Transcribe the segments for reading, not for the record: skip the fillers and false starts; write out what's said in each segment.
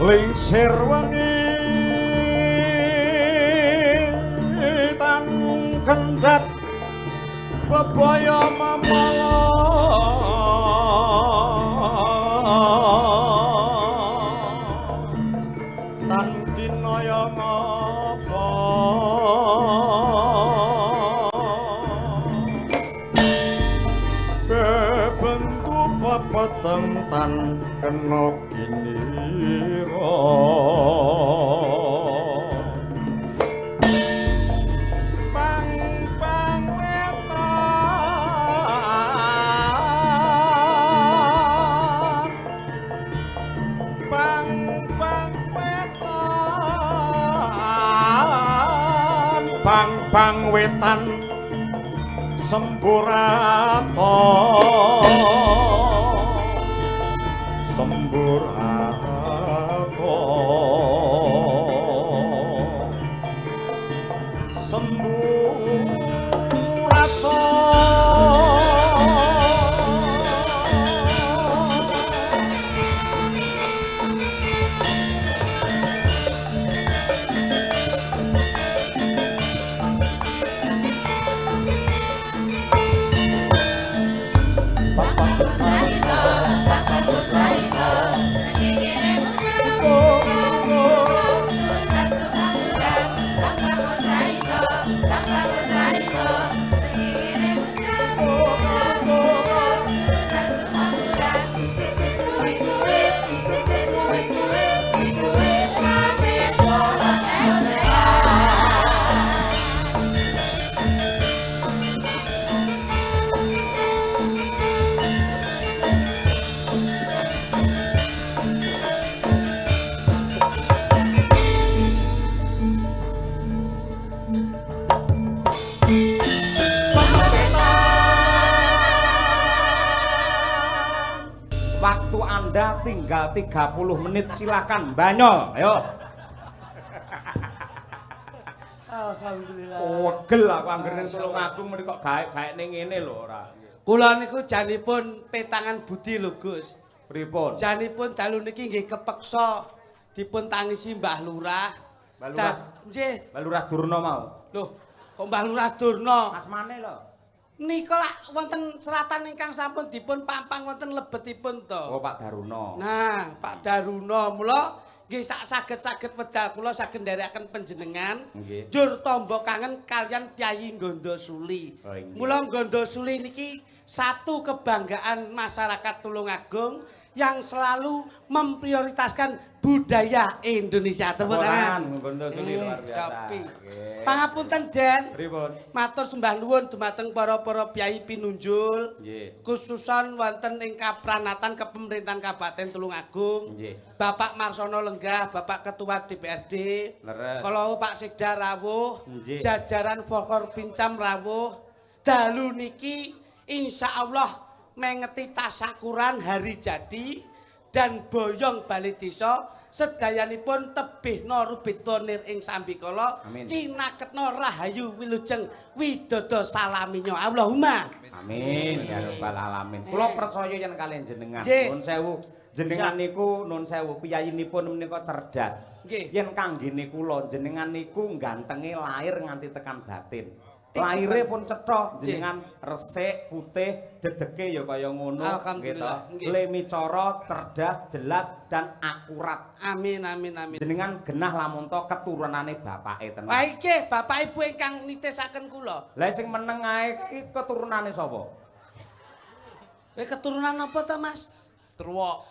lingsir wengi tan kendhat bebaya mamala tan kinaya ngapa bebentu pepeteng tan kena bang wetan semburato Thank you. Anda tinggal 30 menit silakan banyo. Ayo. Alhamdulillah. Wegel aku anggere ning Tulungagung mriki kok gaek-gaekne ngene lho ora. Kula niku janipun petangan budi lho Gus. Pripun? Janipun dalu niki nggih kepeksa dipun tangisi Mbah Lurah. Mbah Lurah. Nggih. Mbah Lurah Durna mau. Loh, kok Mbah Lurah Durna? Asmane lho. Nika lak wonten seratan ingkang sampun dipun pampang wonten lebetipun to. Oh Pak Daruna. Nah, Pak Daruna mula nggih sak saged-saged wedal kula saged nderekaken panjenengan. Nggih. Njur tamba kangen kalian Kyai Gondosuli. Oh, nggih. Mula Gondosuli niki satu kebanggaan masyarakat Tulungagung yang selalu memprioritaskan budaya Indonesia. Tepuk tangan. Gondosuli luar biasa. Copi. Nggih. Pangapunten Den. Pripun? Matur sembah nuwun dumateng para-para piyai pinunjul. Nggih. Khususan wonten ing kapranatan kepemerintahan Kabupaten Tulungagung. Nggih. Bapak Marsono Lenggah, Bapak Ketua DPRD. Leres. Kalau Pak Sekda rawuh, Nggih. jajaran Forkor Pincam rawuh. Dalu niki insyaallah mengeti tasakuran hari jadi dan boyong bali desa sedayanipun tebihna rubidonir ing sambikala Amin. cinaketna rahayu wilujeng widodo salaminyo Allahumma Amin ya rabbal alamin. Kula percaya yen kalian jenengan. Nggih. Nun sewu. Jenengan niku nun sewu piyayinipun menika cerdas. Nggih. Yen kanggene kula jenengan niku gantenge lahir nganti tekan batin. Laire pun cetha jenengan resik, putih, dedeke ya kaya ngono. Alhamdulillah, nggih. Lemicara, cerdas, jelas dan akurat. amin amin amin Jenengan genah lamun to keturunane bapake tenan. Wah iki bapak ibu ingkang nitisaken kula Lah sing meneng ae iki keturunane sapa? keturunan apa ta Mas Truwok.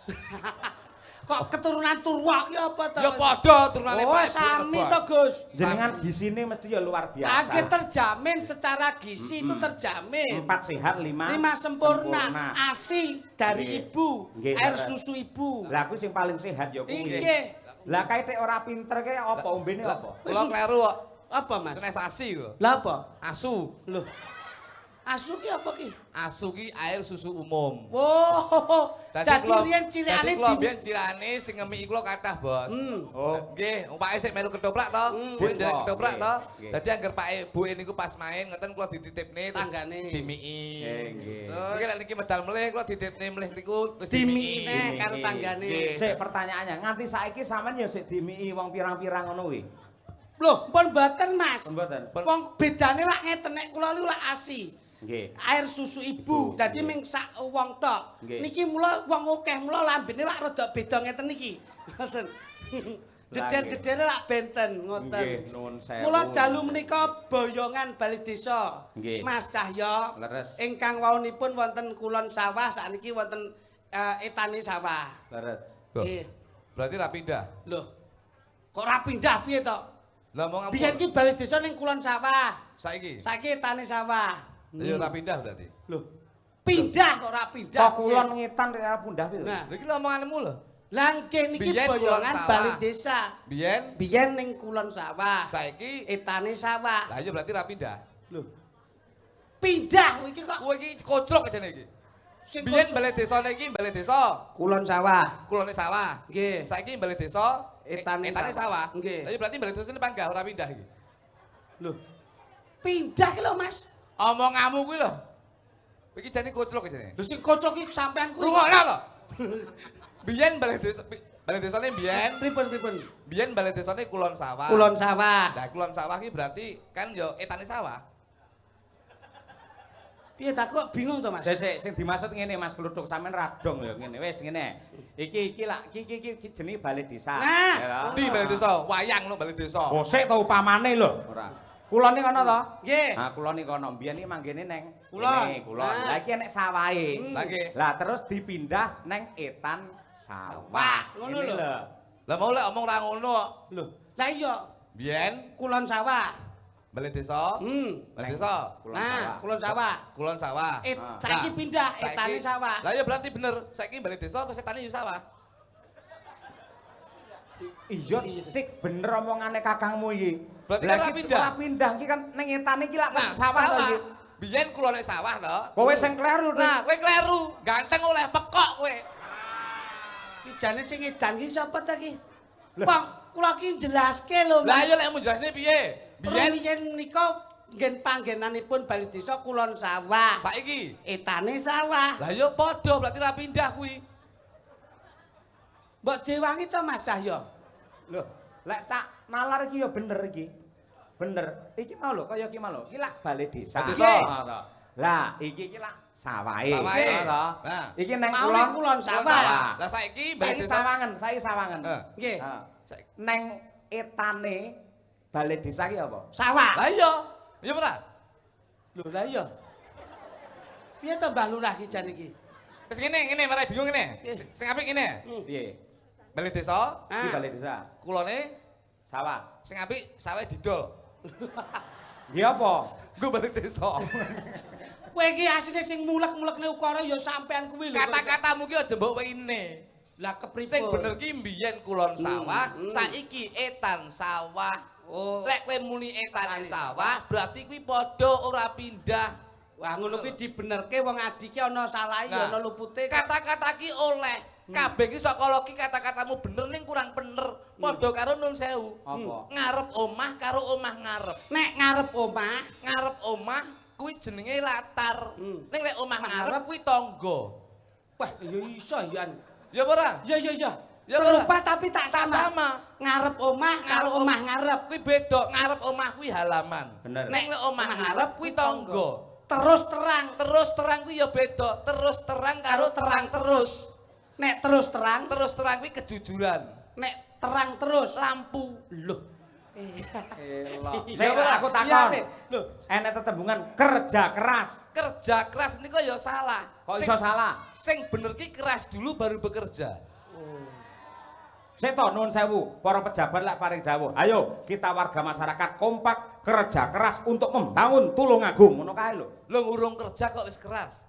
kok keturunan Turwa ki apa ta Ya Mas? padha turunane Oh Pak Ibu sami Rebak. to Gus Jenengan gisine mesti ya luar biasa. Lagi terjamin secara gizi itu terjamin. 4 sehat, 5 5 sempurna. ASI dari Nggih. ibu, Nggih, air bener. susu ibu. Lah aku sing paling sehat ya kuwi. Iki Lah kaite ora pinter ke apa ombene apa? Kula kleru kok. apa Mas? Senesasi kok. Lah apa? Asu. Loh. Asu ki apa ki? Asu ki air susu umum. Wow. Dadi kula- riyen cilikane dadi kula di biyen cilikane sing ngemiki kula kathah, Bos. Oh. Nggih, umpake sik melu ketoprak to. Bu ndelok Oh, ketoprak nggih, to. nggih. Dadi angger Pak Bu niku pas main ngeten kula dititipne terus Tanggane. dimiki. Nggih. Terus iki lek niki medal melih kula dititipne melih niku terus dimiki dimiki. neh karo tanggane. Nggih. Sik pertanyaannya, nganti saiki sampean ya sik dimiki wong pirang-pirang ngono kuwi. Loh, pun mboten Mas. Mboten. Wong bedane lak ngeten nek kula niku lak ASI. Nggih. Air susu ibu, dadi nggih. ming sak wong tok. Nggih. Niki mula wong akeh, mula lambene lak rada beda ngeten niki. Ngoten. Jeder-jedere lak benten ngoten. Nggih, nuwun sewu. Mula dalu menika boyongan bali desa. Nggih. Mas Cahya Leres. ingkang waunipun wonten kulon sawah sakniki wonten etane sawah. Leres. Loh, Nggih. berarti ra pindah. Lho. Kok ora pindah piye to? Lah mau Biyen ki bali desa ning kulon sawah. saiki. Saiki etane sawah. Ya ora pindah berarti. Loh. Pindah kok ora pindah. Kok kulon ngetan rek pundah piye? Nah, Lha iki omonganmu lho. lah nggih niki Biyen kulon boyongan sawah. bali desa. Biyen Biyen ning kulon sawah. saiki Etane sawah. lah ya berarti ra pindah. Lho. Pindah kowe iki kok Kowe iki kocrok ajane iki. sing Biyen kocok- balai desane iki balai desa, kulon sawah. kulone sawah. Nggih. Saiki balai desa, Etane etane sawah. sawah. Nggih. Lah ya berarti balai desa ini panggah ora pindah iki. Lho. Pindah ki lho Mas. Omonganmu kuwi lho. Iki jane kocrok jane. Lho sing kocok iki sampean kuwi. Rungokno lho. Biyen balai desane biyen, Pripun. biyen balai desane kulon sawah. Kulon sawah. Nah, kulon sawah iki berarti kan ya etane sawah. Piye tak kok bingung to Mas? Sing dimaksud ngene Mas Kluthuk sampean radong ya ngene. Wis ngene. Iki lak iki jenenge balai desa. Nah. Ya toh? Di balai desa, wayang lho balai desa. Oh, sik to upamane lho. Ora. Kulone kono to? Nggih. Nah, kulone kono. Mbiyen iki manggene neng Kulon. kene, kulon. Nah. Lah iki enek sawahe. Lah nggih. Lah terus dipindah neng etan sawah. Ngono Ini lho. Lah mau lek omong ra ngono kok. Lho. Lah iya Biyen kulon sawah. balai desa, balai desa, Kulon Nah, sawah. kulon sawah. kulon sawah. Saiki Nah, pindah saiki- etane sawah. Lah ya berarti bener, saiki balai desa terus etane ya sawah. Iya, tik bener omongane kakangmu iki. Berarti Lah kan ora iki pindah. ora pindah iki kan ning etane iki lak Nah, sawah to iki. Biyen kulone sawah to. Kowe sing kleru. Tik. Nah, kowe kleru, ganteng oleh pekok kowe. Ki jane sing edan ki sapa ta ki? Pak, kula ki jelaske lho, Lah Mas. iya lek menjelasne piye? Biyen Biyen nika ngen panggenanipun Bali Desa Kulon Sawah. saiki. Etane sawah. Lah iya padha berarti ra pindah kuwi. Mbok diwangi to Mas Cahyo? Lho, lek tak nalar iki ya bener iki. Bener. Iki mau lho kaya iki mau lho. Iki lak balai desa. Balai desa. Ngono. Lah, iki lak sawahe. Sawahe. Ngono. Nah. Iki neng Mau kulon. kulon sawah. Lah saiki Saiki Balai sawangen, saiki sawangen. Nggih. Heeh. Saiki. Neng etane balai desa ki apa? Sawah. Lah iya. Iya ora? Lho lah iya. Piye to Mbah Lurah ki jan iki? Wis ngene marai bingung ngene. Yes. Sing apik ngene. Piye? Balai desa, Iki balai desa. kulone Sawah. sing apik sawe didol. Nggih apa? Nggo balai desa. Kowe iki asline sing mulek-mulekne ukara ya sampean kuwi lho. Kata-katamu ki aja mbok wene. Lah kepripun? Sing bener ki mbiyen kulon sawah, saiki etan sawah. Oh. Lek kowe muni etane sawah, berarti kuwi padha ora pindah. Wah ngono kuwi dibenerke wong adike ana salahe Nah, ana lupute. Kata-kata ki oleh. Kabeh ki saka ki kata-katamu bener ning kurang bener. Padha karo nun sewu. Apa? Ngarep omah karo omah ngarep. Nek ngarep omah, Ngarep omah kuwi jenenge latar. Ning lek omah Omah ngarep ngarep kuwi tangga. wah ya iso yan. Ya ora? Ya ya ya. Ya, Serupa tapi tak Tak sama. sama. Ngarep omah karo omah ngarep. Kuwi beda. Ngarep omah kuwi halaman. Bener. Nek lek omah ngarep kuwi tangga. Terus terang. Terus terang kuwi ya beda. Terus terang karo terang terus. Nek terus terang, Terus terang kuwi kejujuran. nek terang terus. Lampu. Loh. Elok. Iya, Sik ora? aku Iya, takon. Pe. Loh, Enek tetembungan kerja keras. Kerja keras menika ya salah. Kok iso salah? Sing bener ki keras dulu baru bekerja. Sik to nuwun sewu, para pejabat lek paring dawuh. Ayo, kita warga masyarakat kompak kerja keras untuk membangun Tulungagung. Ngono kae lho. Lo ngurung kerja kok wis keras.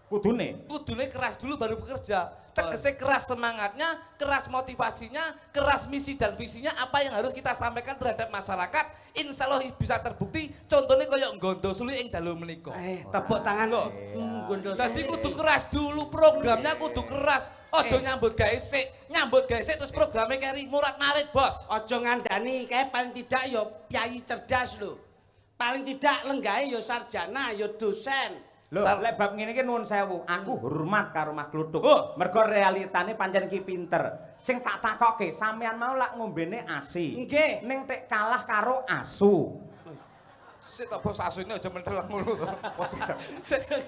Kudune. Kudune keras dulu baru bekerja. Tegese keras semangatnya, keras motivasinya, keras misi dan visinya apa yang harus kita sampaikan terhadap masyarakat. Insya Allah bisa terbukti. Contohnya kaya nggondo suli ing dalu menika. tepuk tangan Loh. Gondo Jadi suwi. kudu keras dulu programnya kudu keras. Ojo nyambut gawe sik, terus programnya keri murat marit, Bos. Aja ngandani kae paling tidak ya piyayi cerdas lho. Paling tidak lenggahe ya sarjana, ya dosen. Lho, lek bab ngene iki nuwun sewu, aku hormat karo Mas Kluthuk. Oh. Mergo realitane pancen iki pinter. Sing tak takokke, sampean mau lak ngombene ASI. Nggih. Ning tek kalah karo asu. Sik to Bos asune aja mentel ngono to.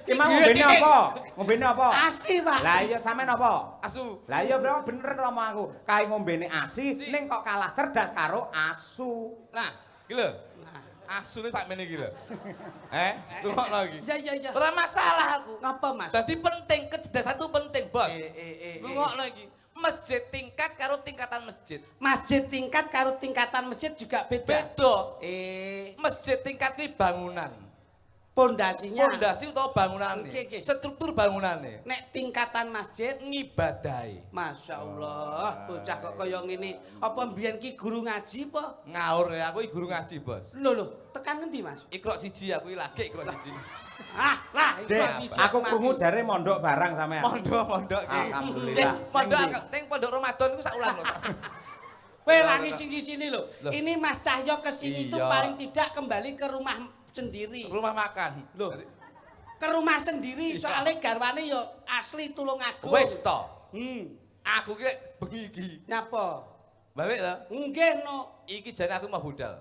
Ki mau ngombene apa? Ngombene apa? Asi, Mas. Lah iya sampean apa? Asu. Lah iya bro, bener ngomong aku. Kae ngombene ASI, Si. ning kok kalah cerdas karo asu. Nah, iki lho. Asune sakmene iki lho. Rungokno iki. Ya ya ya. Ora masalah aku. Ngapa, Mas? Dadi penting, kecerdasan itu penting, Bos. Eh. Rungokno iki. Masjid tingkat karo tingkatan masjid. Masjid tingkat karo tingkatan masjid juga beda. Beda. Masjid Masjid tingkat kuwi bangunan. pondasinya. Pondasi utawa bangunane. Oke. Struktur bangunane. Nek tingkatan masjid, Ngibadahi. Masya Allah, bocah kok kaya ngene. Apa mbiyen ki guru ngaji apa? Ngaur ya, aku iki guru ngaji, Bos. Lho, tekan ngendi, Mas? Iqra siji aku iki lagi Iqra siji. Lah, Dek, siji aku mati. krungu jare mondok barang sampean. Mondok iki. Alhamdulillah. Mondok ning pondok Ramadan iku sak ulang lho. Kowe lagi sini-sini lho. Loh. Ini Mas Cahyo kesini itu Iya. paling tidak kembali ke rumah sendiri. Rumah makan. Loh. Ke rumah sendiri Iya. soalnya garwane yo asli Tulungagung. Wis to. Aku ki bengi iki. Nyapa? Balik to. Nggih no. Iki jane aku mau budal.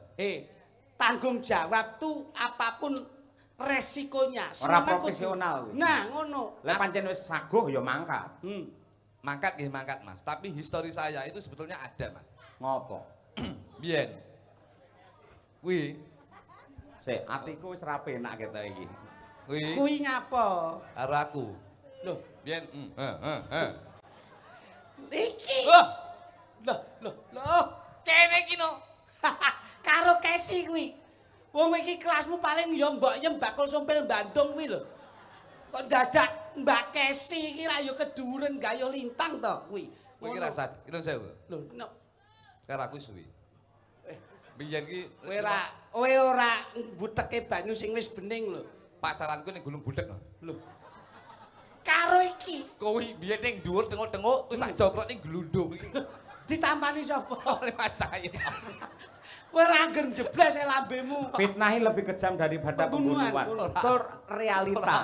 Tanggung jawab tuh apapun resikonya. Ora Sampeyan kudu- profesional kuwi. Nah, ngono. Lek pancen wis saguh ya mangkat. Mangkat nggih mangkat, Mas. Tapi histori saya itu sebetulnya ada, Mas. Ngopo? Biyen. Kuwi, Sik, atiku wis ra penak keta iki. kuwi Kuwi nyapa? karo aku. Loh, Biyen, iki. Loh, Loh. kene iki no. Karo Kesi kuwi. Wong iki kelasmu paling ya mbok yem bakul sompil Bandung kuwi lho. Kok dadak Mbak Kesi iki ra yo keduren gayo lintang to kuwi. Kowe iki rasat, kira sewu. Lho, no. Karo aku suwi. Biyen ki Kowe ora mbuteke banyu sing wis bening lho. pacaranku ning Gunung Budek. Lho. karo iki. Kuwi biyen ning dhuwur tengok-tengok terus tak jokrok ning glundung iki. Ditampani sapa? Oleh Mas saya. Kowe ra ngger jebles lambemu. Fitnahi lebih kejam daripada Pembunuhan. pembunuhan. Itu realita.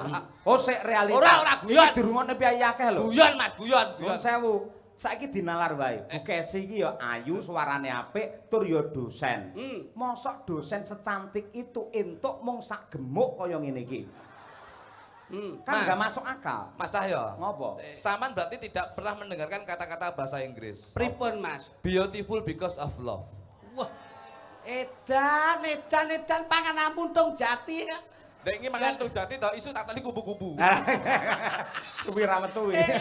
Oh, sik realita. Ora guyon. Dirungokne piye akeh lho. Guyon Mas, guyon. Nuwun sewu. Saiki dinalar wae. Bu Kesi iki ya ayu, suarane apik, tur ya dosen. Mosok dosen secantik itu entuk mung sak gemuk kaya ngene iki. Kan Mas. enggak masuk akal. Mas Cahyo. Ngopo? Saman berarti tidak pernah mendengarkan kata-kata bahasa Inggris. Pripun, Mas? Beautiful because of love. Wah. Edan pangan ampun tong jati ya. Nek iki mangan tung jati to isu tak tani kubu-kubu. Kuwi ra metu iki.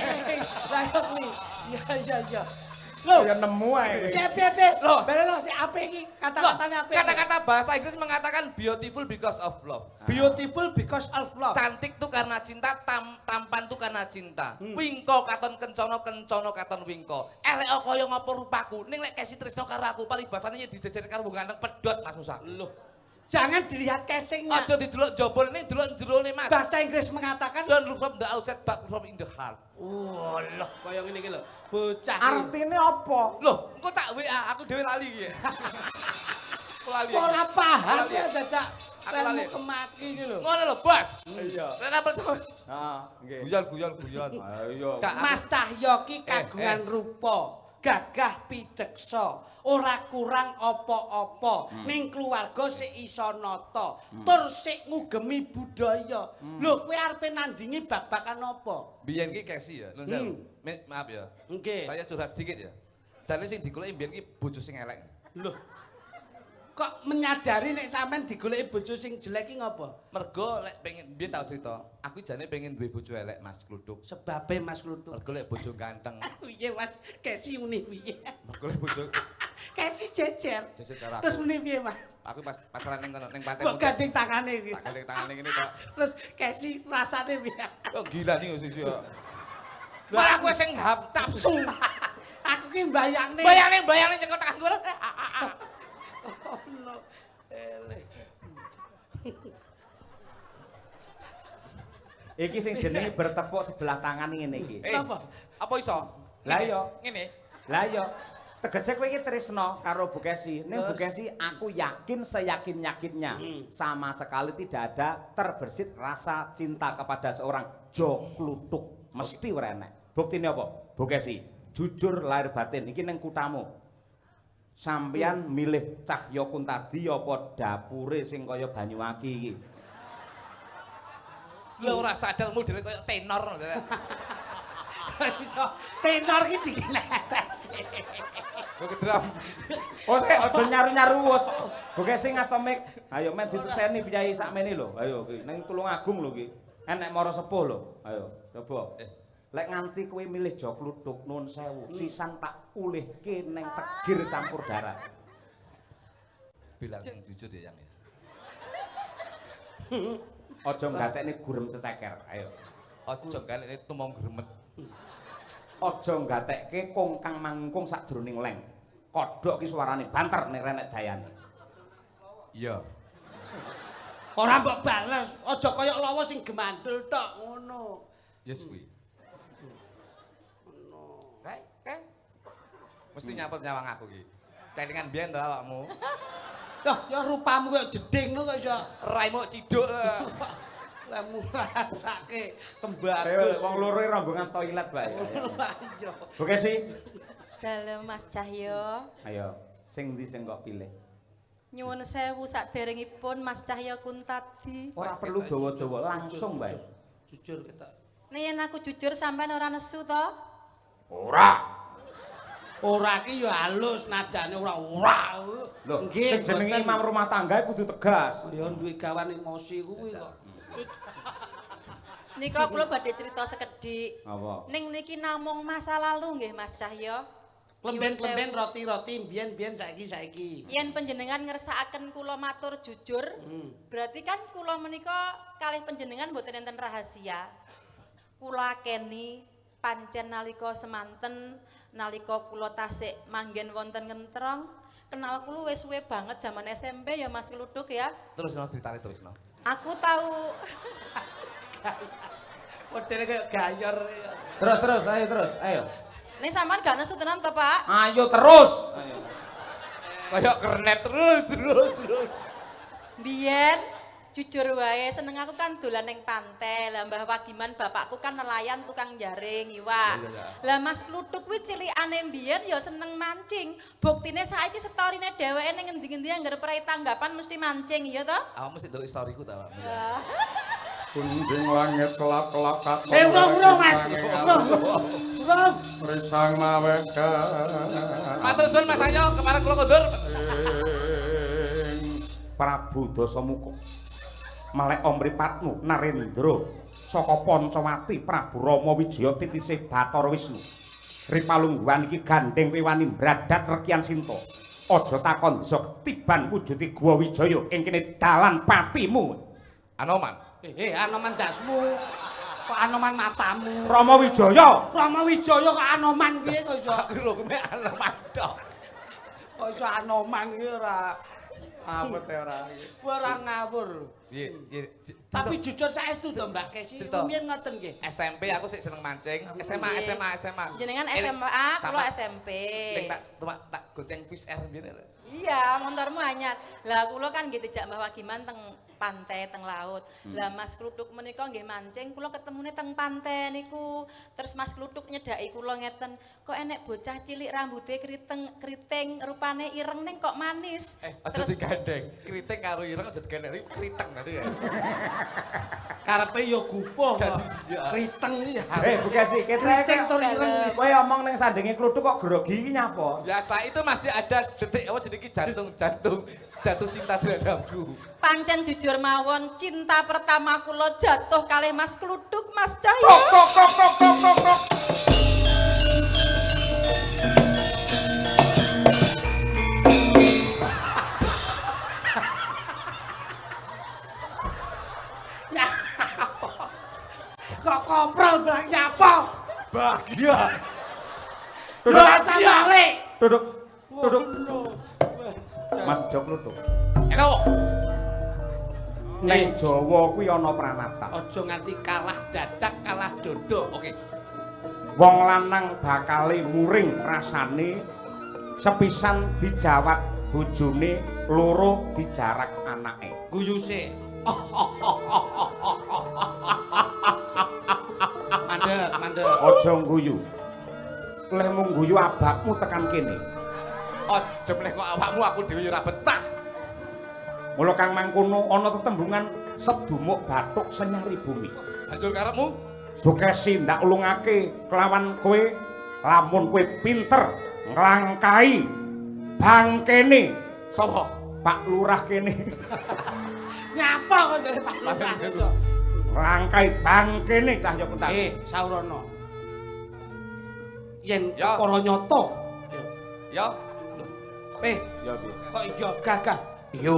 Lah kuwi. Iya. Loh, Ya nemu ae. piye. Loh, bele lo si apik iki. Kata-katane apik. Kata-kata bahasa Inggris mengatakan beautiful because of love. Beautiful because of love. Cantik tuh karena cinta, tampan tuh karena cinta. Wingko katon kencono katon wingko. Elek kaya ngapa rupaku. Ning lek Kesi tresno karo aku, paribasane ya dijejer karo wong ganteng pedhot Mas Musa. Loh. Jangan dilihat casingnya. Aja didelok jabone ning delok jerone Mas. Bahasa Inggris mengatakan Don't look from the outside but from in the heart. Walah, kaya ngene iki lho. Bocah. Artine apa? Loh, engko tak WA, aku dhewe lali iki. Aku lali. Ora paham Lali. ya dadak. Aku lali. Kamu kemaki iki lho. Ngono lho, Bos. Iya. Rena percaya. Heeh, nggih. Guyon. Ayo. Kak, Mas Cahyo ki kagungan rupa, gagah pideksa, ora kurang apa-apa. Ning keluarga sik iso nata, tur sik ngugemi budaya. Lho, kowe arepe nandingi bak-bakan apa? biyen ki Kesi ya, nun sewu. Maaf ya. Nggih. Saya curhat sedikit ya. Jane sing digoleki biyen ki bojo sing elek. Lho. Kok menyadari nek sampean digoleki bojo sing jelek ki ngopo? Mergo lek pengen biyen tau cerita, aku jane pengen duwe bojo elek Mas Kluthuk. Sebabe Mas Kluthuk. Mergo lek bojo ganteng. Piye Mas? Kesi muni piye? Mergo lek bojo Kesi jejer. jejer karo Terus aku. muni piye Mas? Aku pas pacaran ning kono ning pantai. Kok gandeng tangane piye? Tak gandeng tangane ngene tok. Terus Kesi rasane piye? Oh gila nih sisi yo. Malah aku sing nafsu. Aku ki mbayangne. Bayang-bayang nyekel tanganku. Oh no. Eleh. Iki sing jenenge bertepuk sebelah tangan ngene iki. Napa? Apa iso? Lah iya. Ngene. Lah iya, tegese kowe iki tresno karo Bu Kesi. Ning Bu Kesi aku yakin seyakin-yakinnya sama sekali tidak ada terbersit rasa cinta kepada seorang Jo Kluthuk. Mesti ora enek. Buktine apa? Bu Kesi, jujur lahir batin iki ning kutamu. Sampeyan milih Cahyo Kuntadi apa dapure sing kaya Banyuwangi iki? Lho ora sadar modele koyo tenor. Iso tenor ki dikinetes. Kok kedram. Oh, sik aja nyaru-nyaru wis. Bu Kesi ngasta mik. Ayo men disekseni piyayi sakmene lho. Ayo iki ning Tulungagung lho iki. Enek mara sepuh lho. Ayo, coba. Lek nganti kowe milih Jo Kluthuk nuwun sewu, sisan tak ulihke ning tegir campur darah. Bilang sing jujur ya yang ya. Aja nggatekne gurem ceceker. Ayo. Aja galek tumong gremet. Aja nggatekke kongkang mangkung sakjroning leng. Kodhok ki suarane banter nek renek dayane. Iya. Ora mbok bales, aja kaya lawa sing gemandul tok ngono. Yes kuwi. Mesti nyaput nyawang aku ki. Kelingan biyen to awakmu. Lah, ya rupamu kaya jeding lho kok iso. Raimu ciduk. Lah murasake Ayo tembagus. wong loro rombongan toilet bae. Lah iya. Bu Kesi. Dalam Mas Cahyo, Ayo, sing ndi sing kok pilih? nyuwun sewu saderengipun Mas Cahyo Kuntadi. Ora perlu dawa-dawa, langsung bae. Jujur kita. Yen aku jujur sampean ora nesu to? Ora. Ora ki ya halus nadane ora. Lho, Nggih, sing jenenge mboten. imam rumah tangga kudu tegas. Ya duwe gawan emosi kuwi kok. Nika kula badhe crita sekedhik. Apa? Ning niki namung masa lalu nggih Mas Cahyo. Klemben-klemben roti-roti biyen-biyen saiki. Yen panjenengan ngersakaken kula matur jujur, berarti kan kula menika kalih panjenengan mboten enten rahasia. Kula akeni pancen nalika semanten, nalika kula tasik manggen wonten Kentrong, kenal kula wis suwe banget zaman SMP ya Mas Kluthuk ya. Terusno ceritane terusno. Aku tahu Modele kayak gayor. Terus, ayo. Ning sampean gak nesu tenan to, Pak? Ayo terus. Ayo. Kayak kernet terus. Biyen jujur wae seneng aku kan dolan ning pantai. Lah Mbah Wagiman bapakku kan nelayan tukang jaring iwak. Lah Mas Kluthuk kuwi cilikane mbiyen ya seneng mancing. Buktine saiki storine dheweke ning ngendi-ngendi anggere prai tanggapan mesti mancing ya to? Aku mesti ndelok historiku ta, Pak. Kunjing langit kelap-kelap katon. Urung Mas. Urung. Risang maweka. Matur suwun Mas Ayo, kemarin kula kondur. Prabu Dasamuka. Melek Omripatmu Narendra saka Pancawati Prabu Rama Wijaya titisih Bathara Wisnu. Ripalungguhan iki gandeng piwani bradat rekian Sinta. Aja takon bisa ketiban wujude Guwa Wijaya ing kene dalan patimu. Anoman. Anoman dasmu. Kok anoman matamu? Rama Wijaya. Rama Wijaya kok anoman piye kok iso? Aku lho kuwi anoman tok. Kok iso anoman iki ora Apa te ora iki? ora ngawur. Piye? Tapi jujur saestu to Mbak Kesi, rumiyin ngoten nggih. SMP aku sik seneng mancing. SMA. Jenengan Ini SMA, kula sama SMP. Sing tak goceng Fish Air biyen lho. Iya, motormu anyar. Lah kula kan nggih dijak Mbah Wagiman teng pantai teng laut. Lah Mas Kluthuk menika nggih mancing, kula ketemune teng pantai niku. Terus Mas Kluthuk nyedaki kula ngeten, kok enek bocah cilik rambutnya keriting, rupane ireng ning kok manis. Aja digandeng. Kriting karo ireng aja digandeng kriteng nanti ya. Karepe yo gupuh kok. Dadi iya. Kriteng iki. Bu Kesi, Keriting tur ireng. kowe omong ning sandinge Kluthuk kok grogi iki nyapa? Ya setelah itu masih ada detik apa jadi jantung jatuh cinta terhadapku. Pancen jujur mawon, cinta pertama kula jatuh kalih Mas Kluthuk, Mas Cahyo. Kok koprol blang nyapa? Bahagia. Lho asal balik. Duduk. Mas Jo Kluthuk. Eno. Ning Jawa kuwi ana pranata. Aja nganti kalah dadak, kalah dodo. Oke. Wong lanang bakale muring rasane sepisan dijawat bojone, loro dijarak anake. Guyuse. Mandek. Aja ngguyu. Leh mung ngguyu abakmu tekan kene. Aja meneh kok awakmu aku dhewe ora betah. Mula kang mangkono ana tetembungan sedumuk bathuk senyari bumi. Banjur karepmu Sukesi ndak ulungake kelawan kowe lamun kowe pinter nglangkai bangkene sapa? Pak Lurah kene. Nyapa kok dari Pak Lurah iso. Nglangkai bangkene Cahya Kuntas. Saurono. Yen Ya. para nyata. Ya. Ya piye? Kok iya gagah? Yo.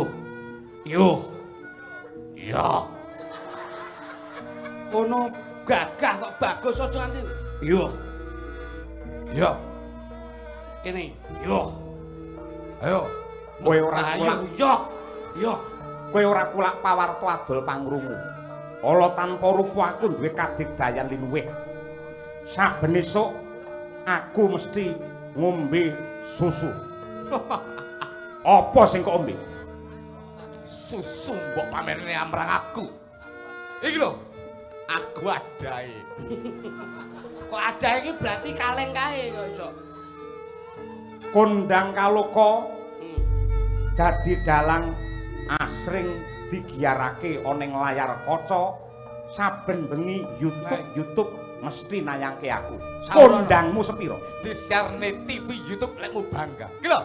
Ya. Kono gagah kok bagus aja nganti. Yo. Ya. Kene. Yo. Ayo. Kowe ora kulak. Yo. Kowe ora kulak pawarta adol pangrungu. Ala tanpa rupa aku duwe kadigdayan linuwih. Saben esuk aku mesti ngombe susu. Apa sing kok ombe? Susu mbok pamerane amrang aku. Iki lho. Aku adae. Kok ada iki berarti kaleng kae kok iso. Kondang kaloka dadi dalang asring digiarake ana ing layar kaca saben bengi YouTube mesti nayangke aku. Kondangmu sepiro? Disiarne TV YouTube lekmu bangga. Iki lho.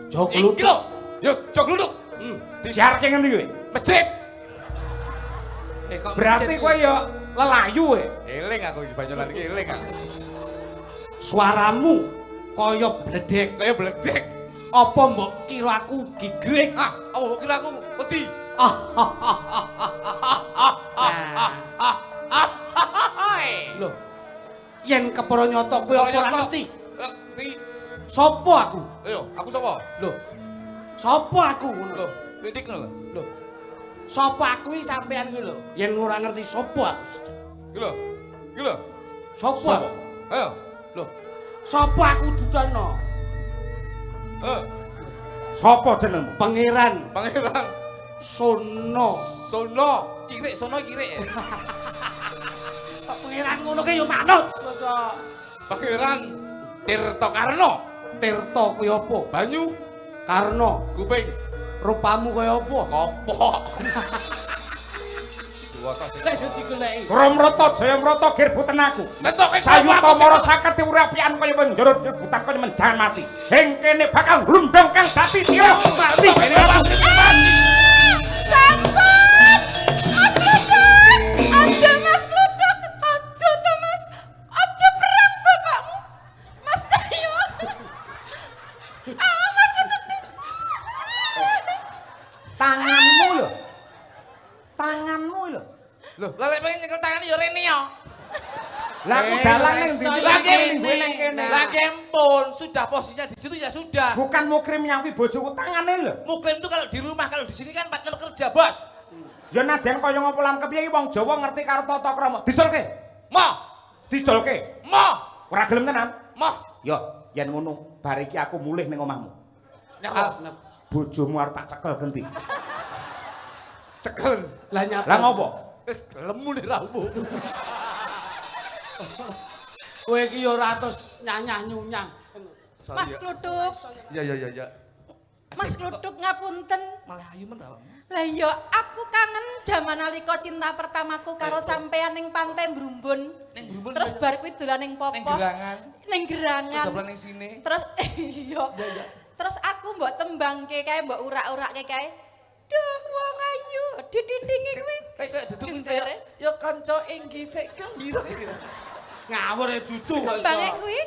Jok Iki lho. Yo, jok luduk. Disiarke ngendi kowe? Masjid. Kok Berarti kowe ya lelayu kowe. Eling aku iki Banyolan iki eling aku. suaramu kaya bledek. Kaya bledek. Apa mbok kira aku gigrek? Ah, apa mbok kira aku wedi? Lho. Yen kepara nyata kowe apa ora ngerti? Ngerti. Sopo aku? Ayo, aku sapa? Lho. Sopo aku ngono Lho, kritik lho. Lho. Sopo aku iki sampean kuwi lho. Yen ora ngerti sopo aku. Iki lho. Iki lho. Sopo? Ayo. Loh, sopo aku dudono? Sapa jenengmu? Pangeran Pangeran Sono. Sono, kirik sono kirik. Kok pangeran ngono ke ya manut. Pangeran Tirta Karna. Tirta kuwi apa? Banyu, Karna. kuping, Rupamu kaya apa? kopok. Lek digoleki. Suramrata Jayamrata girbuten aku. Netok Sayuta mara saketi urapian kaya menjurut rebutan kaya menjangan mati. Sing kene bakal glundung kang dadi tira mati kene awak. Sampun! Mas Kluduk! Aja Mas Kluduk! Aja to Mas! Aja perang bapakmu! Mas Cahyo! Mas Kluduk! Tanganmu lho. Tanganmu lho. Loh, lah lek pengen nyekel tangane ya rene ya. Lah aku dalan ning ndi? Lagi ning kene. Lagi empun, sudah posisinya di situ ya sudah. Bukan mukrim nyampi bojoku tangane lho. Muklim itu kalau di rumah, kalau di sini kan partner kerja, Bos. Ya nadyan kaya ngopo lan kepiye wong Jawa ngerti karo tata krama. Disulke. Mo, Diculke. mo, Ora gelem tenan. mo. Ya, yen ngono, bar iki aku mulih ning omahmu. Nyapa? Bojomu arep tak cekel genti. Cekel. Lah nyapa? Lah ngopo? Wis lemu nih raumu. Kowe iki ya ora terus nyanyah-nyunyang. Mas Kluduk! Ya. Mas Kluduk ngapunten. Malah ayu men ta. Lah iya, aku kangen jaman nalika cinta pertamaku karo sampean ning Pantai Brumbun. Ning Brumbun. Terus bar kuwi dolan ning Popo. Ning Gerangan. Ning Gerangan. Terus dolan ning sini. Terus iya. Terus aku mbok tembangke kae, mbok urak-urake kae. Duh, wong ayu, didindingi kuwi. Kayak duduk kayak ya kanca inggi sik gembira iki. Ngawur e dudu kok Tembange kuwi.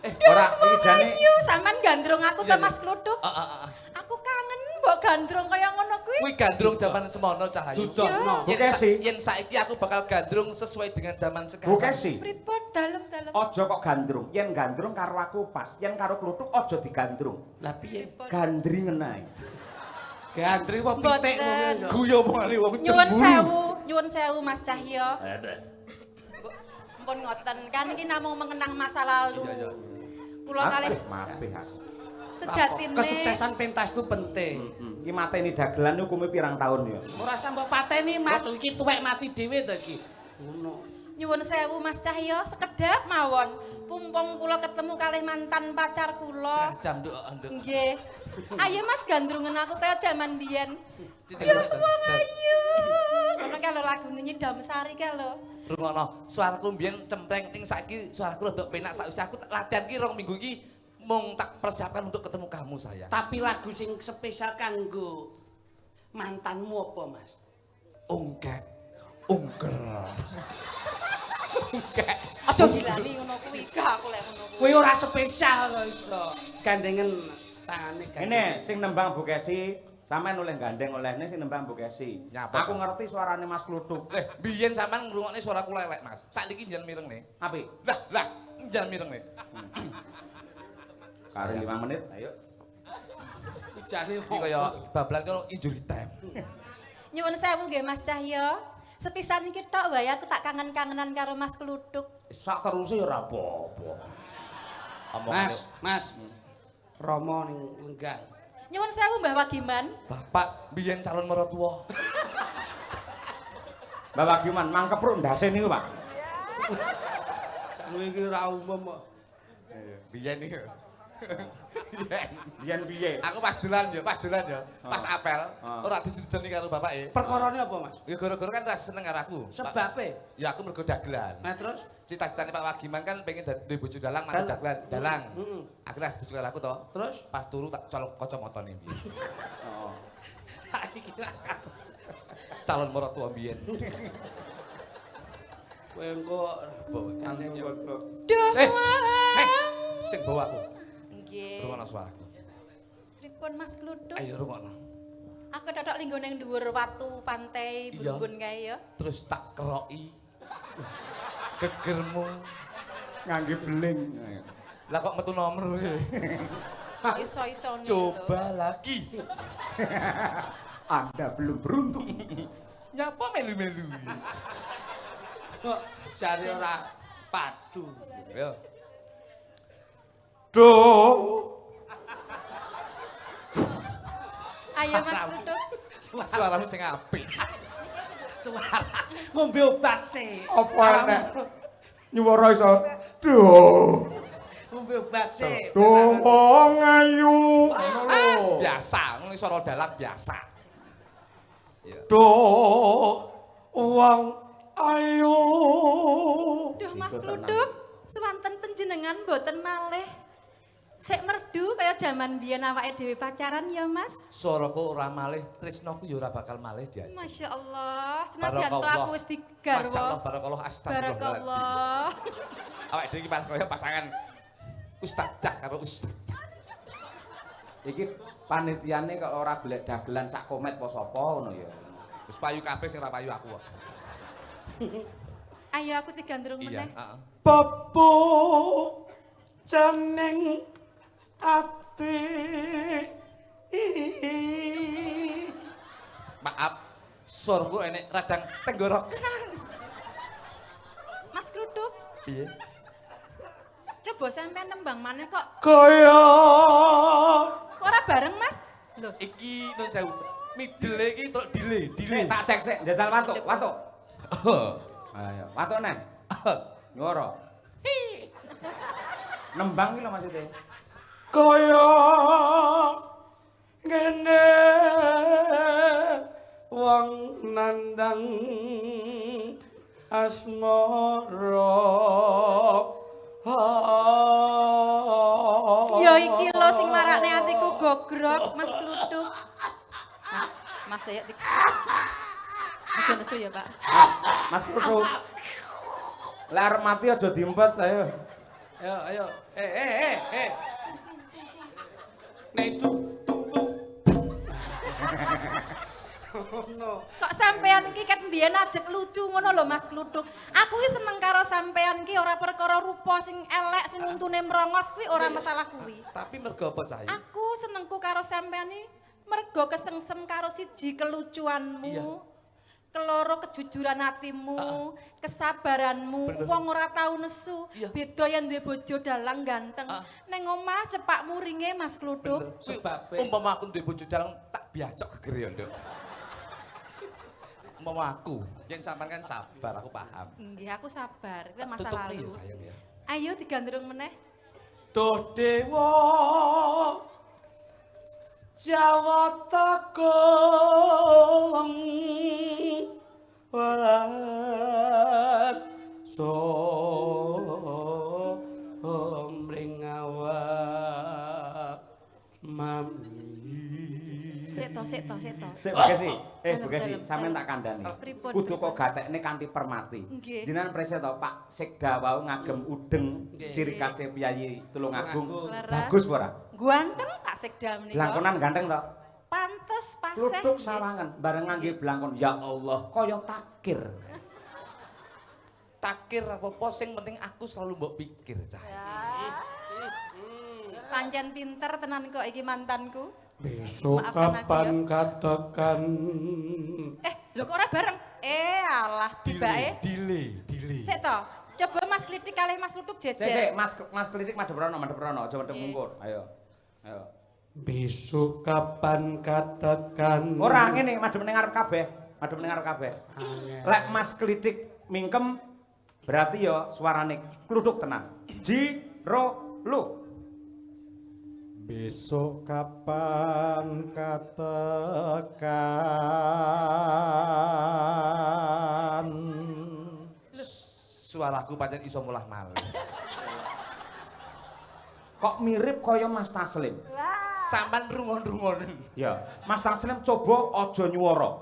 Ora iki jane Ayu, sampean gandrung aku to Mas Kluduk. Heeh. Aku kangen mbok gandrung kaya ngono kuwi. Kuwi gandrung zaman semono Cahayu. Dudono. Bu Kesi. Yen saiki aku bakal gandrung sesuai dengan zaman sekarang. Bu Kesi. Pripun dalem-dalem. Aja kok gandrung. Yen gandrung karo aku pas, yen karo kluthuk aja digandrung. Lah piye? Gandringen ae. Gandri kok pitik ngono iso. Guyu omongane wong Nyuwun sewu Mas Cahyo. Ampun ngoten, kan iki namung mengenang masa lalu. Kula kalih Mapih aku. sejatine Kesuksesan pentas itu penting. Iki mateni dagelan hukume pirang taun ya? Ora usah mbok pateni Mas, iki tuwek mati dhewe to iki. Ngono. nyuwun sewu Mas Cahyo sekedhap mawon. Pumpung kula ketemu kalih mantan pacar kula. Jam nduk nduk. Nggih. Ayo Mas gandrungen aku kaya jaman biyen. Ya wong ayu. Ngono ka lho lagune Nyidam Sari ka lho. Rungokno, suaraku mbiyen cempreng ting saiki suaraku rada penak sakwise aku latihan ki 2 minggu iki mung tak persiapkan untuk ketemu kamu sayang. Tapi lagu sing spesial kanggo mantanmu apa, Mas? Ungkek. Ungker. Ungkek. Aja ngilani ngono kuwi, gak aku lek ngono kuwi. Kowe ora spesial kok iso. Gandengen tangane Ini sing nembang Bu Kesi, sampean oleh gandeng olehne sing nembang Bu Kesi. Nyapa, Aku ngerti suarane Mas Kluthuk. Biyen sampean ngrungokne suaraku lelek, Mas. Saiki njen mireng nih. Apik? Lah, njen mireng nih. Karo 5 menit, ayo. Jane Iki kaya bablan karo injury time. Nyuwun sewu nggih Mas Cahyo. Sepisan iki tok wae aku tak kangen-kangenan karo Mas Kluthuk. Sak teruse ya ora apa-apa. Mas. Romo ning Lenggal. Nyuwun sewu Mbah Wagiman. Bapak biyen calon mertua. Mbak Wagiman, mangkepruk ndase niku, Pak. Sakno iki ora umum kok. Biyen iki. Biyen piye? Aku pas dolan ya, pas apel, ora disideni karo bapake. Perkarane apa, Mas? Ya gara-gara kan ora seneng karo aku. Sebabe. Ya aku mergo dagelan. Nah terus Cita-citane Pak Wagiman kan pengen duwe bojo dalang, mantu dalang. Heeh. Akhirnya setuju karo aku to. Terus Pas turu tak colok kacamatane piye. Oh. tak kira Calon mertua mbiyen. kowe engko Duh. Sing bawa aku. Nggih. Rungokno suaraku. Pripun Mas Kluthuk? Ayo rungokno. Aku totok linggo ning dhuwur watu pantai Iya. Brumbun kae ya. Terus tak keroki. Gegermu. Ngangge beling. Lah kok metu nomor kowe? Iso-isone. Coba lagi. Anda belum beruntung. Nyapa melu-melu. Kok jare ora padu. Yo. Duh. Ayo Mas Kluduk. Suaramu sing apik. Suara ngombe obat sih. Apa enek? Nyuwara iso. Duh. Ngombe obat sih. Duh wong ayu. Biasa, ngene suara dalat biasa. Duh wong ayu. Duh Mas Itu Kluduk, semanten panjenengan mboten malih. Sik merdu kaya jaman biyen awake dhewe pacaran ya Mas. Suaraku ora malih, tresnaku ya ora bakal malih diajak. Masya Allah, senadyan to aku wis digarwa. Masyaallah, barakallah, astagfirullah. Barakallah. Awake dhewe iki pas kaya pasangan ustadzah karo ustadzah. Iki panitiane kok ora golek dagelan sak komet apa sapa ngono ya. Wis payu kabeh sing ora payu aku kok. Ayo aku digandrung Iya, meneh. heeh. Bapu janing ati. Maaf, suaraku enek radang tenggorok. Mas Kluduk, Piye? coba sampean nembang maneh kok. Kaya Kok ora bareng Mas? Lho, Iki nun sewu. Midele iki terus dile. Tak cek sik, njajal watuk. Ayo, watuk neh. Nyuwara. Nembang iki lho maksudnya. kaya ngene wong nandang asmara. ya iki lho sing marakne atiku gogrok, Mas Kluduk. Mas ayo dik. Aja nesu ya, Pak. Mas Kudu. Lek arep mati aja diempet ayo. Ayo. Nah itu. No. Kok sampean iki ket mbiyen ajek lucu ngono lho Mas Kluduk. Aku ki seneng karo sampean ki ora perkara rupa sing elek sing untune mrongos kuwi ora masalah kuwi. Tapi mergo apa cah? Aku senengku karo sampean iki mergo kesengsem karo siji kelucuanmu. Iya. Keloro kejujuran hatimu, kesabaranmu, wong ora tau nesu, Iya. beda yen duwe bojo dalang ganteng. Ning omah cepak muringe Mas Kluduk. Sebabe. Umpama aku duwe bojo dalang tak biacok geger ya, Nduk. Umpama aku, yen sampean kan sabar, aku paham. Nggih, aku sabar, kuwi masa Tutup lalu. ya sayang ya. Ayo digandrung meneh. Duh dewa Jawa Takung welas somring awak mami. Sik to. Sik Bugesi. Bugesi, Dalem, sampean dalem. tak kandhani. Pripun, Kudu kok pripun? gatekne kanthi permati. Nggih. Jenengan presya to Pak Sekda wau ngagem udeng Nggih. ciri khase Piyayi Tulungagung. Leres. Bagus ora? Ganteng Pak Sekda menika. Blangkonan ganteng to? Pantes paseh. Kluthuk nggih. sawangan bareng ngangge blangkon. Ya Allah, kaya takir. Takir apa-apa sing penting aku selalu mbok pikir, cah. Pancen pinter tenan kok iki mantanku. Besok Maafkan aku, kapan katakan Lho kok ora bareng? Alah tibake. Dile. Sik to. Coba Mas Klitik kalih Mas Kluduk Sik, jejer. Mas Klitik madhep rono, aja madhep mungkur. Ayo. besok kapan katakan Ora ngene, madhep ning ngarep kabeh. Lek Mas Klitik mingkem berarti ya suarane kluduk tenan. Jiro lu. besok kapan katakan Suaraku pancen iso mulah malih. Kok mirip kaya Mas Taslim. Sampan rungon-rungon. Ya, Mas Taslim coba aja nyuwara.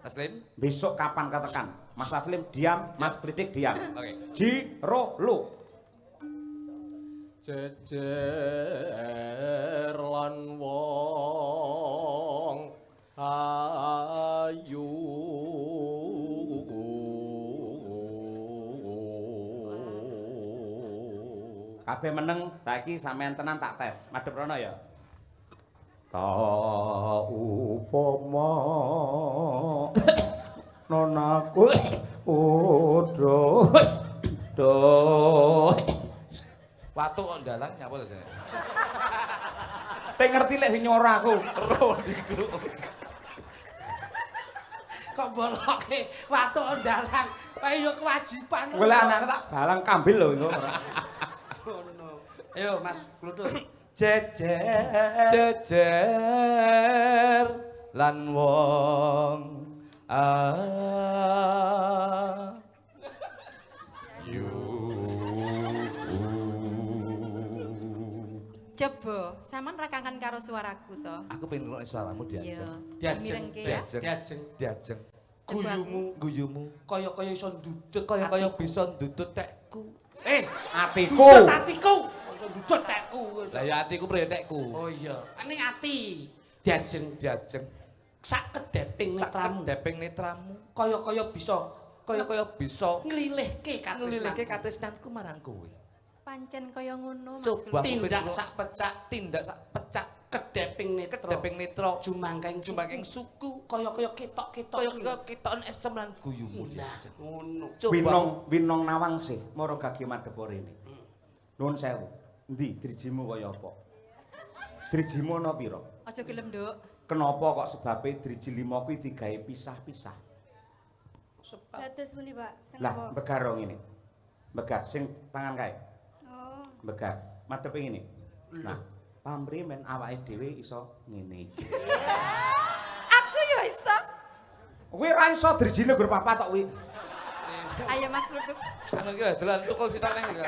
Taslim? Besok kapan katakan. Mas Taslim diam, Mas Klitik diam. Oke. Jiro lu. jejer lan wong ayu Kabeh meneng, saiki sampean tenan tak tes. Madhep rono ya. Ta upama nonaku udo Duh. Duh. Watu kok ndalang nyapa to jane. Teh ngerti lek sing nyora aku. Kok boloke watu ondalan. Ayo kewajiban. Golek anakne tak balang kambil lho iku ora. Ngono. Ayo Mas Gluduk. Jejer lan wong Coba, sampean rakangan karo suaraku to. Aku pengen ngrungokne suaramu Iya. diajeng. Mirengke ya. Diajeng. Guyumu kaya-kaya iso ndudut Kaya bisa ndudut tekku. Atiku. Ndudut atiku. Iso ndudut tekku. Lah ya atiku priyetekku. Oh iya. Ning ati diajeng sak kedeping netramu. Deping netramu. Kaya-kaya bisa nglilihke nglilihke katresnanku marang kowe. Pancen kaya ngono Mas. Coba tindak sak tindak sak pecak kedeping netra jumangkeng suku kaya-kaya ketok-ketok. kaya ketoken esem lan guyumu diajeng. Ngono. Winong nawang sih mara gage madhep rene. Nuwun sewu. Endi drijimu kaya apa? Drijimu ana pira? Aja gelem, Nduk. Kenapa kok sebabe driji 5 kuwi digawe pisah-pisah? Dados pundi, Pak? Lah, Kenapa? begar ngene. Begar sing tangan kae. Oh. Begar. Madhepe ngene. Nah, pamrih men awake dhewe iso ngene iki. Aku ya iso. Kuwi ora iso drijine gur papat tok kuwi. Ayo Mas Gluduk. Anu iki dolan tukul sitok nang iki.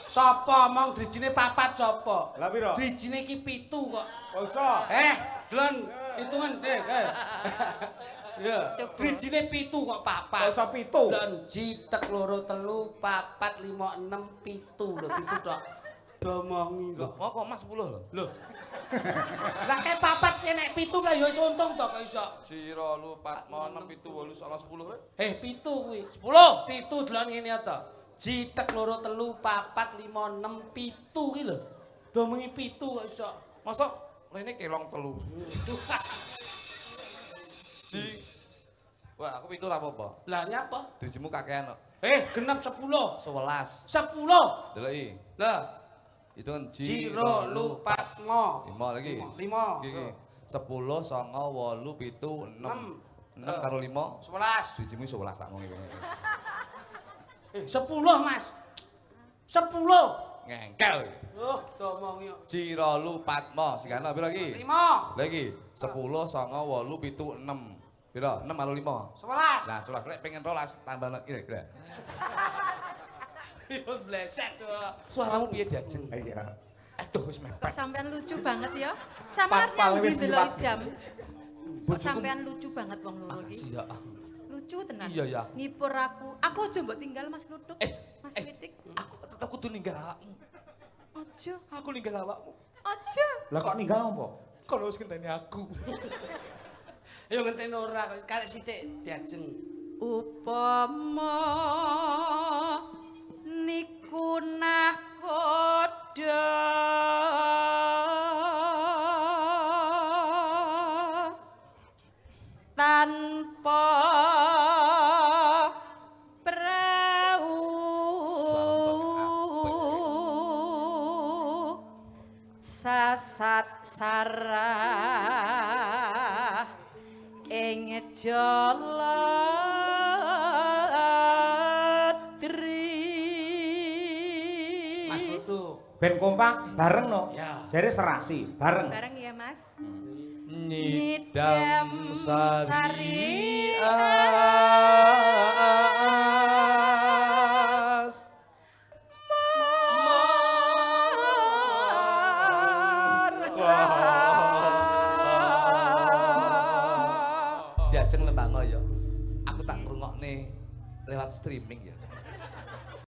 Sapa mong drijine papat sapa? Lah pira? Drijine iki 7 kok. Kok iso? Delon hitungan Ya, Coba. drijine 7 kok papat. Kok iso 7? Dan jitek loro telu papat 5 6 7 lho 7 tok. Domongi kok. Oh kok Mas 10 lho. Lho. Lah kayak papat nek 7 lah ya wis untung to kok iso. Sira lu 4 6 7 8 9 10 rek. 7 kuwi. 10. 7 delon ngene to. Jitek loro telu papat 5 6 7 ki lho. Domongi 7 kok iso. Mas tok rene kelong telu. Wah, aku 7 ora apa-apa. Lah nyapa? Drijimu kakean kok. Genep 10. 11. 10. Deloki. Lah, Hitungan Jiro lu patmo. 5 lagi. 5. Iki. 10 9 8 7 6. 6 karo 5. 11. Drijimu 11 tak ngomong iki. 10 Mas. 10. Ngengkel iki. Oh, domong yo. Jiro lu patmo. Sigana pira iki? 5. Lagi 10 9 8 7 6. Pira? 6 karo 5. 11. Nah, 11 lek pengen 12 tambah kira-kira. Yo bleset to. Suaramu piye diajeng? Iya. Aduh wis mepet. Kok sampean lucu banget ya? Sampean Papal nang wis ndi ndelok liwat. jam? Kok Bojoku- sampean lucu banget wong loro Makasih iki. ya. Lucu tenan. Iya, ya. Ngipur aku. Aku aja mbok tinggal Mas Gluduk. Mas Widik. Aku tetep kudu ninggal awakmu. Aja. Aku ninggal awakmu. Aja. Lah kok ninggal apa? Kalau wis ngenteni aku. Yo ngenteni ora karek sithik diajeng. Upama niku nakoda tanpa prau sasat sarah ing jaladri. Mas Gluduk. Ben kompak bareng no. Ya. Jare serasi bareng. Bareng ya Mas. Nyidam sari as diajeng Lembang ya. Aku tak ngrungokne lewat streaming ya.